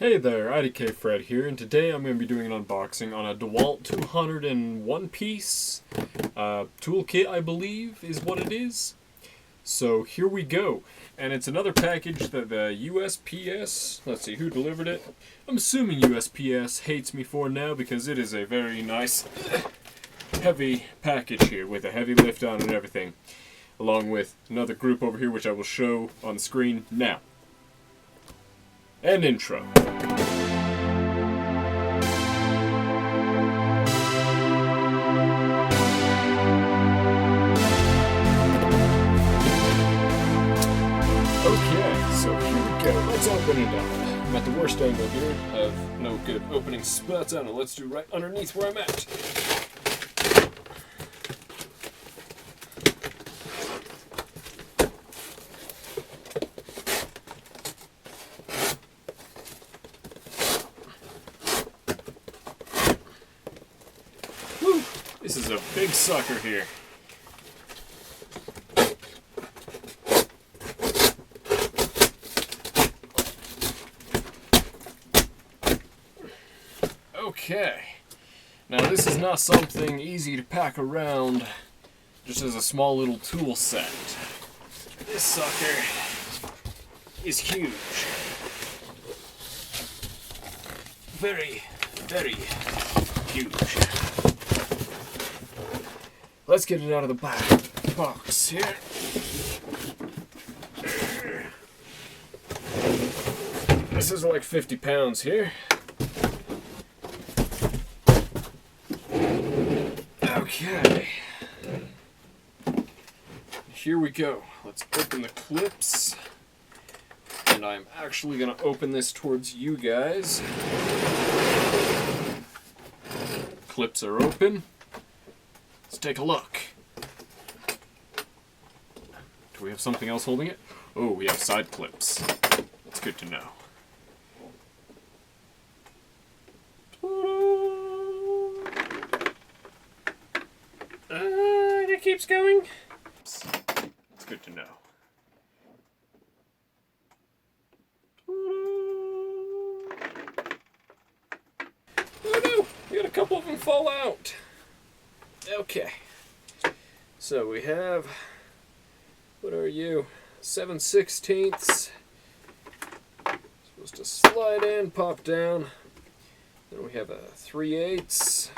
Hey there, IDK Fred here, and today I'm going to be doing an unboxing on a Dewalt 201 piece toolkit, I believe is what it is. So here we go, and it's another package that the USPS, let's see who delivered it. I'm assuming USPS hates me for now because it is a very nice heavy package here with a heavy lift on and everything, along with another group over here which I will show on the screen now. And intro. Okay, so here we go. Let's open it up. I'm at the worst angle here. I have no good opening spots. I don't know. Let's do right underneath where I'm at. This is a big sucker here. Okay. Now this is not something easy to pack around just as a small little tool set. This sucker is huge. Very, very huge. Let's get it out of the back box here. This is like 50 pounds here. Okay. Here we go. Let's open the clips. And I'm actually going to open this towards you guys. Clips are open. Let's take a look. Do we have something else holding it? Oh, we have side clips. That's good to know. It keeps going. That's good to know. Oh no! We got a couple of them fall out. Okay, so we have, what are you, 7/16. Supposed to slide in, pop down. Then we have a 3/8.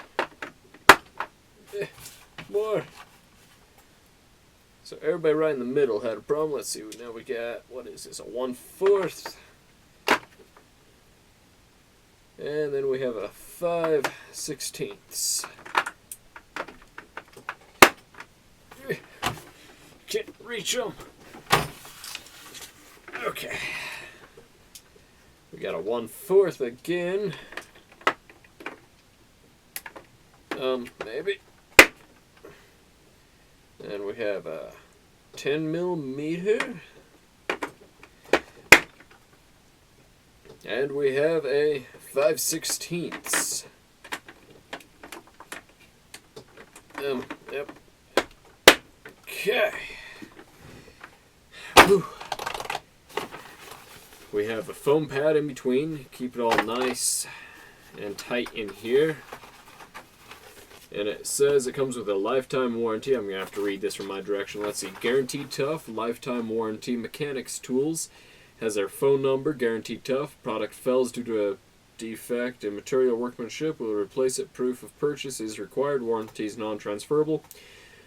More. So everybody right in the middle had a problem. Let's see, now we got, what is this, a 1/4. And then we have a 5/16. Can't reach them. Okay. We got a 1/4 again. Maybe. And we have a 10mm. And we have a 5/16. Yep. Okay. Whew. We have a foam pad in between, keep it all nice and tight in here. And it says it comes with a lifetime warranty. I'm going to have to read this from my direction. Let's see. Guaranteed tough, lifetime warranty, mechanics tools. Has their phone number, guaranteed tough. Product fails due to a defect in material workmanship. Will replace it. Proof of purchase is required. Warranty is non-transferable.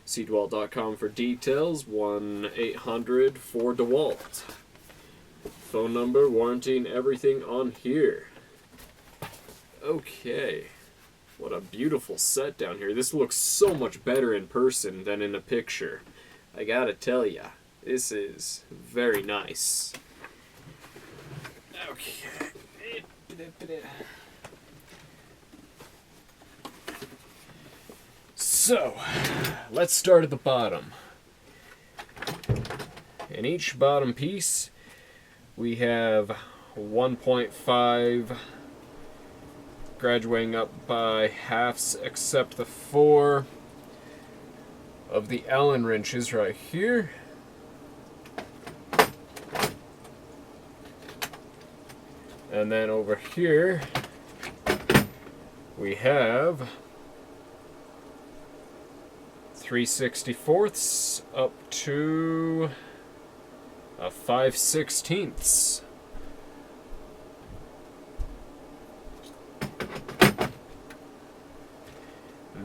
See Dewalt.com for details. 1-800-4DEWALT. Phone number, warranty, and everything on here. Okay. What a beautiful set down here. This looks so much better in person than in a picture. I gotta tell ya. This is very nice. Okay. So, let's start at the bottom. In each bottom piece, we have 1.5 graduating up by halves, except the 4 of the Allen wrenches right here. And then over here we have 3/64 up to a 5/16.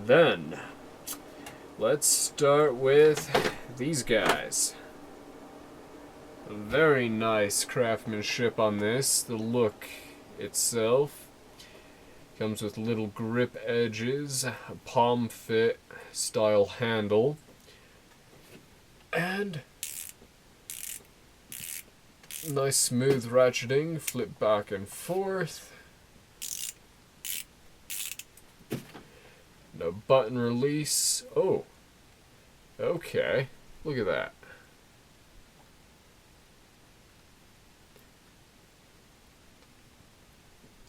Then let's start with these guys. Very nice craftsmanship on this. The look itself comes with little grip edges, a palm fit style handle, and nice smooth ratcheting, flip back and forth. No button release. Oh, okay, look at that.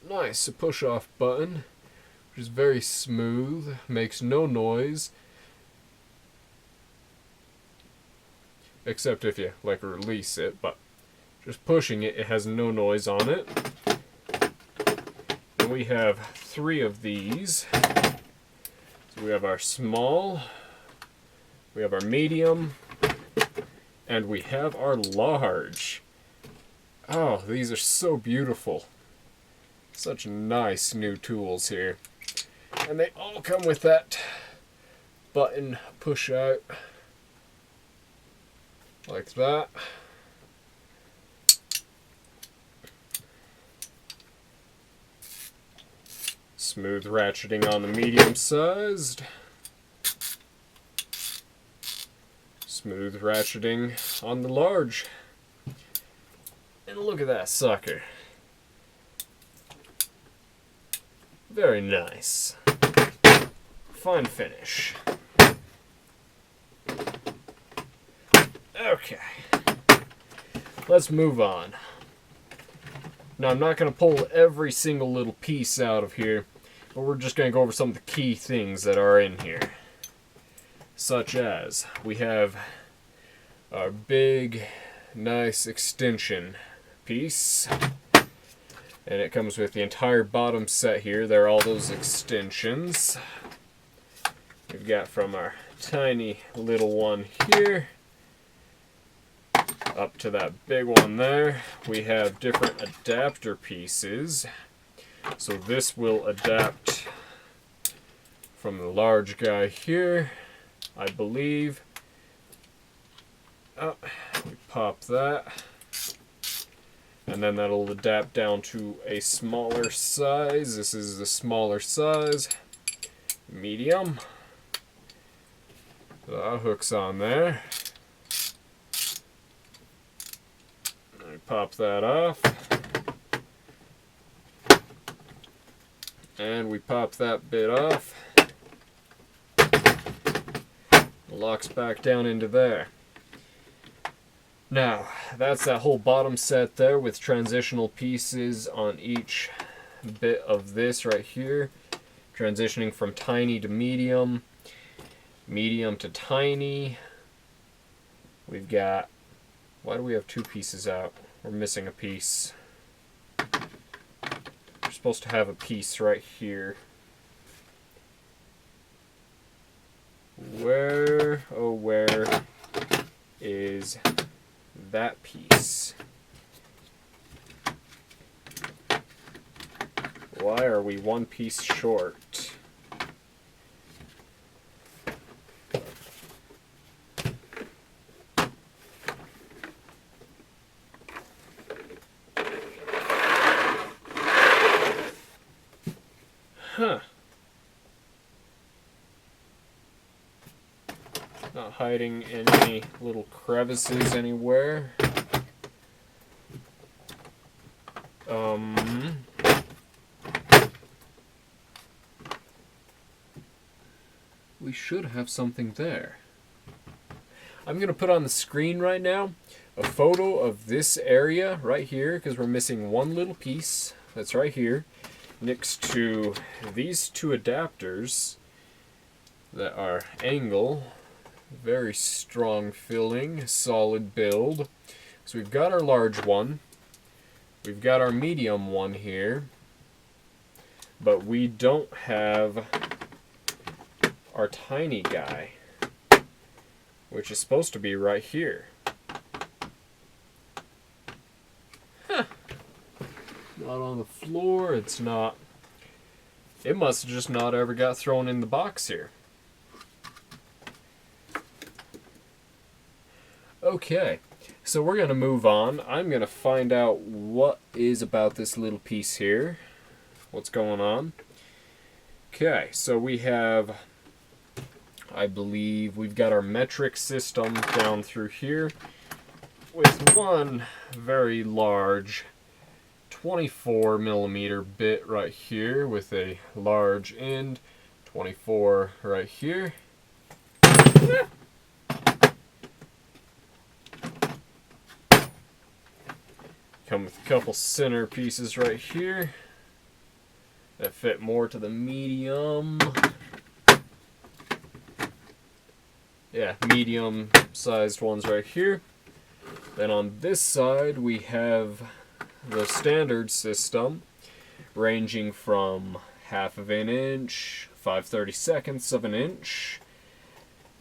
Nice, a push-off button, which is very smooth, makes no noise, except if you like release it, but just pushing it, it has no noise on it. And we have 3 of these. So we have our small, we have our medium, and we have our large. Oh, these are so beautiful. Such nice new tools here. And they all come with that button push out. Like that. Smooth ratcheting on the medium sized. Smooth ratcheting on the large. And look at that sucker. Very nice. Fine finish. Okay. Let's move on. Now I'm not going to pull every single little piece out of here, but we're just going to go over some of the key things that are in here. Such as, we have our big, nice extension piece. And it comes with the entire bottom set here. There are all those extensions. We've got from our tiny little one here up to that big one there. We have different adapter pieces. So this will adapt from the large guy here, I believe. Oh, we pop that. And then that'll adapt down to a smaller size. This is the smaller size. Medium. That hooks on there. I pop that off. And we pop that bit off. Locks back down into there. Now, that's that whole bottom set there with transitional pieces on each bit of this right here. Transitioning from tiny to medium, medium to tiny. We've got, why do we have 2 pieces out? We're missing a piece. We're supposed to have a piece right here. Where, oh where is that piece? Why are we 1 piece short? Huh. Not hiding in any little crevices anywhere. We should have something there. I'm going to put on the screen right now a photo of this area right here, because we're missing 1 little piece that's right here next to these 2 adapters that are angle. Very strong filling, solid build. So we've got our large one. we've got our medium one here, but we don't have our tiny guy, which is supposed to be right here. Huh. Not on the floor, it's not. It must have just not ever got thrown in the box here. Okay, so we're going to move on. I'm going to find out what is about this little piece here. What's going on. Okay, so we have, I believe, we've got our metric system down through here with one very large 24 millimeter bit right here with a large end, 24 right here. Come with a couple center pieces right here that fit more to the medium. Yeah, medium sized ones right here. Then on this side we have the standard system ranging from 1/2 of an inch, 5/32 of an inch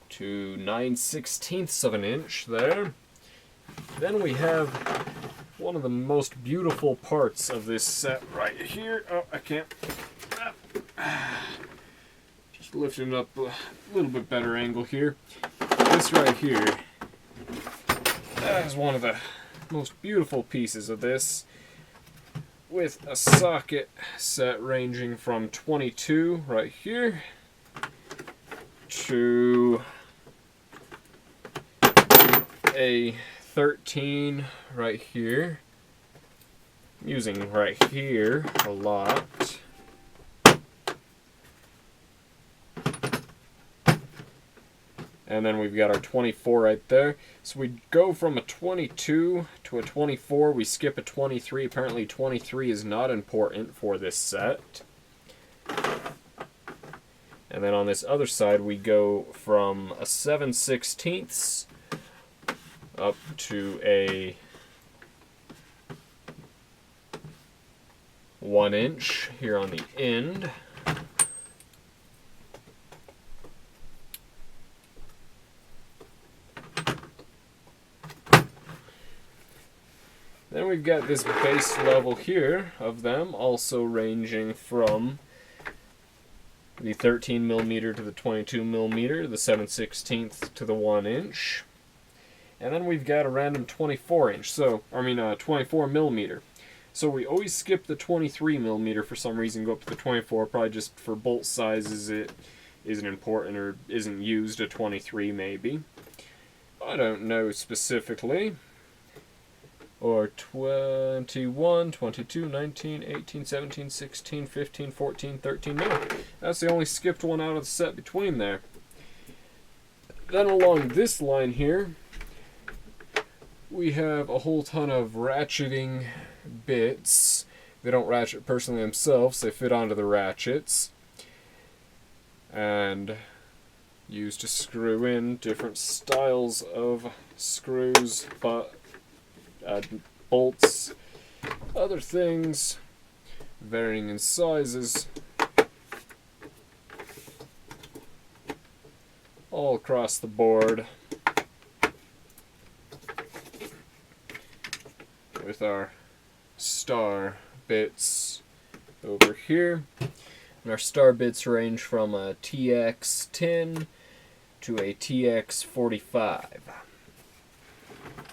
to 9/16 of an inch there. Then we have one of the most beautiful parts of this set right here. Oh, I can't. Just lifting it up a little bit better angle here. This right here, that is one of the most beautiful pieces of this, with a socket set ranging from 22 right here to a 13 right here. I'm using right here a lot. And then we've got our 24 right there. So we go from a 22 to a 24. We skip a 23. Apparently 23 is not important for this set. And then on this other side we go from a 7/16 up to a 1 inch here on the end. Then we've got this base level here of them, also ranging from the 13 millimeter to the 22 millimeter, the 7/16 to the 1 inch. And then we've got a random 24 inch, 24 millimeter. So we always skip the 23 millimeter for some reason, go up to the 24, probably just for bolt sizes it isn't important or isn't used, a 23 maybe. I don't know specifically. Or 21, 22, 19, 18, 17, 16, 15, 14, 13, no. That's the only skipped one out of the set between there. Then along this line here, we have a whole ton of ratcheting bits. They don't ratchet personally themselves, they fit onto the ratchets. And used to screw in different styles of screws, but bolts, other things, varying in sizes, all across the board, with our star bits over here. And our star bits range from a TX10 to a TX45.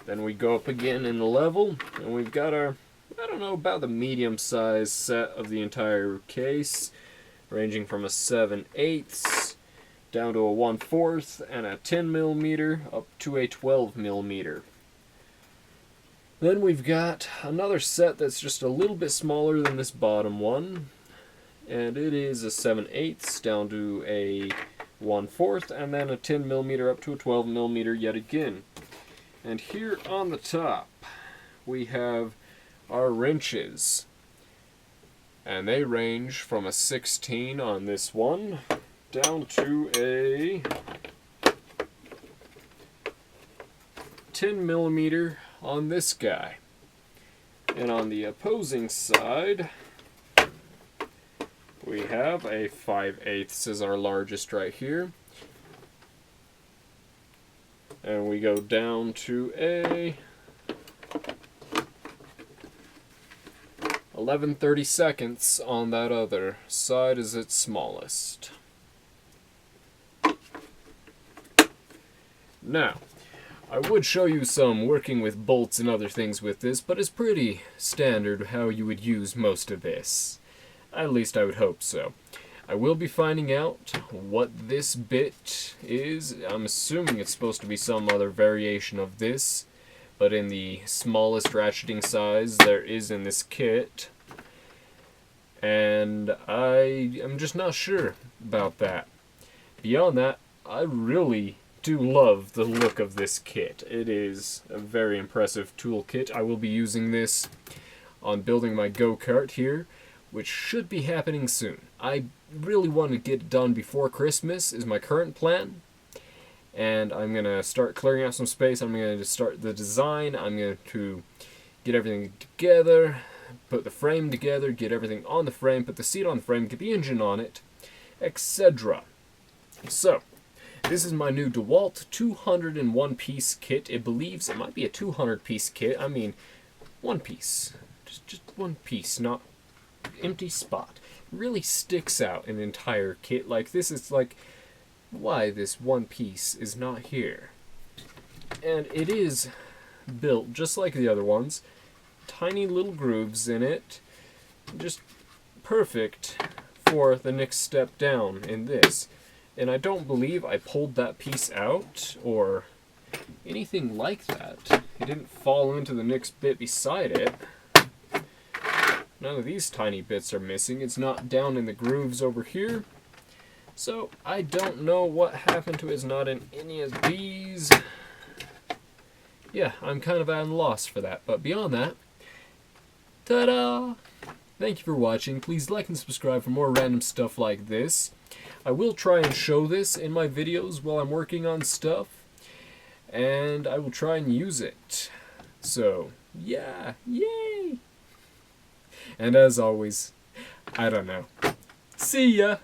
Then we go up again in the level, and we've got our, I don't know, about the medium-sized set of the entire case, ranging from a 7/8 down to a 1/4 and a 10 millimeter up to a 12 millimeter. Then we've got another set that's just a little bit smaller than this bottom one, and it is a 7/8 down to a 1/4 and then a 10 millimeter up to a 12 millimeter yet again. And here on the top we have our wrenches, and they range from a 16 on this one down to a 10 millimeter on this guy. And on the opposing side, we have a 5/8 as our largest right here. And we go down to a 11/32 on that other side is its smallest. Now, I would show you some working with bolts and other things with this, but it's pretty standard how you would use most of this. At least I would hope so. I will be finding out what this bit is. I'm assuming it's supposed to be some other variation of this, but in the smallest ratcheting size there is in this kit. And I am just not sure about that. Beyond that, I really do love the look of this kit. It is a very impressive toolkit. I will be using this on building my go-kart here, which should be happening soon. I really want to get it done before Christmas is my current plan. And I'm going to start clearing out some space. I'm going to start the design. I'm going to get everything together, put the frame together, get everything on the frame, put the seat on the frame, get the engine on it, etc. So, this is my new Dewalt 201-piece kit. It believes it might be a 200-piece kit. I mean, one piece. Just one piece, not empty spot. Really sticks out an entire kit like this. It's like, why this one piece is not here. And it is built just like the other ones. Tiny little grooves in it. Just perfect for the next step down in this. And I don't believe I pulled that piece out or anything like that. It didn't fall into the next bit beside it. None of these tiny bits are missing. It's not down in the grooves over here. So I don't know what happened to it. It's not in any of these. Yeah, I'm kind of at a loss for that. But beyond that, ta-da! Thank you for watching. Please like and subscribe for more random stuff like this. I will try and show this in my videos while I'm working on stuff. And I will try and use it. So, yeah, yay! And as always, I don't know. See ya!